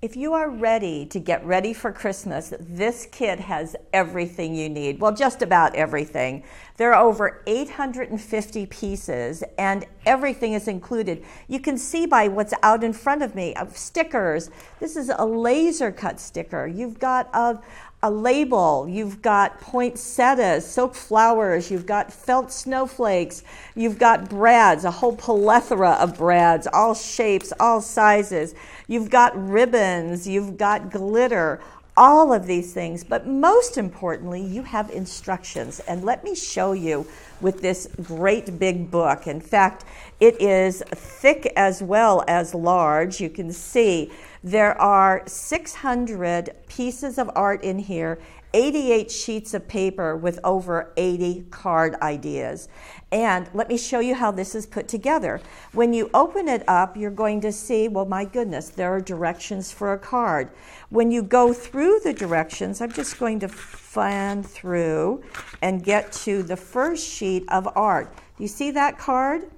If you are ready to get ready for Christmas, this kit has everything you need. Well, just about everything. There are over 850 pieces and everything is included. You can see by what's out in front of me, stickers. This is a laser cut sticker. You've got a label, you've got poinsettias, silk flowers, you've got felt snowflakes, you've got brads, a whole plethora of brads, all shapes, all sizes. You've got ribbons, you've got glitter, all of these things. But most importantly, you have instructions. And let me show you with this great big book. In fact, it is thick as well as large. You can see there are 600 pieces of art in here, 88 sheets of paper with over 80 card ideas. And let me show you how this is put together. When you open it up, you're going to see, well, my goodness, there are directions for a card. When you go through the directions, I'm just going to fan through and get to the first sheet of art. You see that card?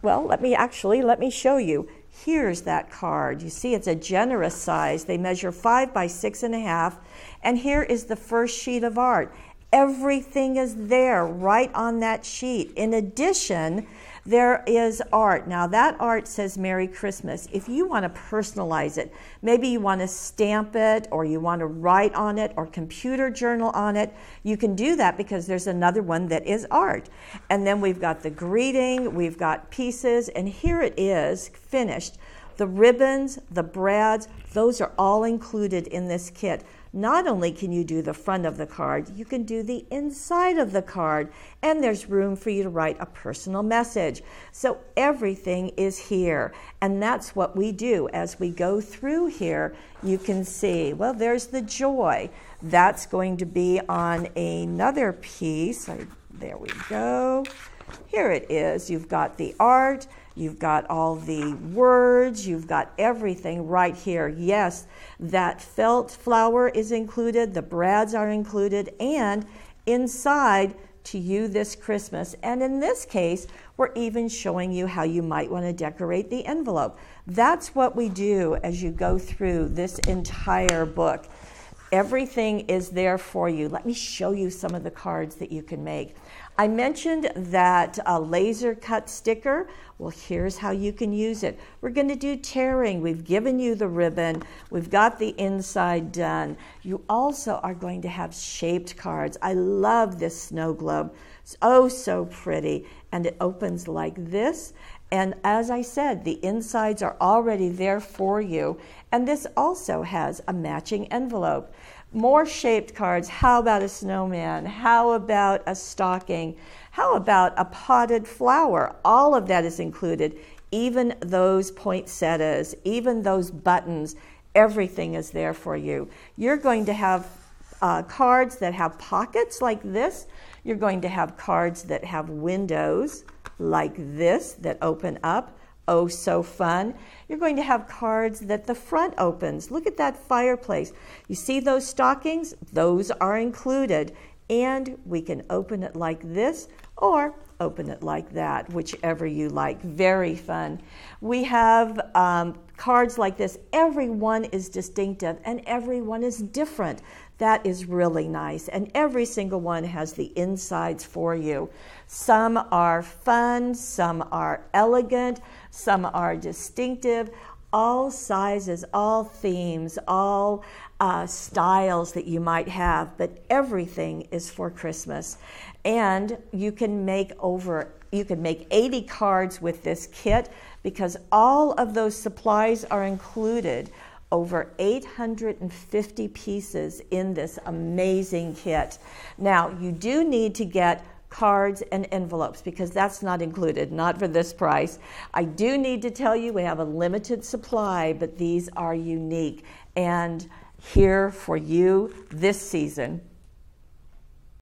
Well, let me show you. Here's that card. You see it's a generous size. They measure 5 by 6.5. And here is the first sheet of art. Everything is there right on that sheet. In addition, there is art. Now that art says Merry Christmas. If you want to personalize it, maybe you want to stamp it or you want to write on it or computer journal on it, you can do that because there's another one that is art. And then we've got the greeting, we've got pieces, and here it is finished. The ribbons, the brads, those are all included in this kit. Not only can you do the front of the card, you can do the inside of the card, and there's room for you to write a personal message. So everything is here, and that's what we do. As we go through here, you can see, well, there's the joy. That's going to be on another piece. There we go. Here it is. You've got the art. You've got all the words, you've got everything right here. Yes, that felt flower is included, the brads are included, and inside to you this Christmas. And in this case, we're even showing you how you might want to decorate the envelope. That's what we do as you go through this entire book. Everything is there for you. Let me show you some of the cards that you can make. I mentioned that laser cut sticker. Well, here's how you can use it. We're going to do tearing. We've given you the ribbon. We've got the inside done. You also are going to have shaped cards. I love this snow globe. It's oh so pretty. And it opens like this. And as I said, the insides are already there for you. And this also has a matching envelope. More shaped cards. How about a snowman? How about a stocking? How about a potted flower? All of that is included. Even those poinsettias, even those buttons, everything is there for you. You're going to have cards that have pockets like this. You're going to have cards that have windows like this that open up. Oh, so fun. You're going to have cards that the front opens. Look at that fireplace. You see those stockings? Those are included. And we can open it like this or open it like that, whichever you like. Very fun. We have cards like this. Every one is distinctive and every one is different. That is really nice. And every single one has the insides for you. Some are fun, some are elegant, some are distinctive. All sizes, all themes, all styles that you might have, but everything is for Christmas. And you can make 80 cards with this kit because all of those supplies are included. Over 850 pieces in this amazing kit. Now, you do need to get cards and envelopes because that's not included, not for this price. I do need to tell you we have a limited supply, but these are unique and here for you this season.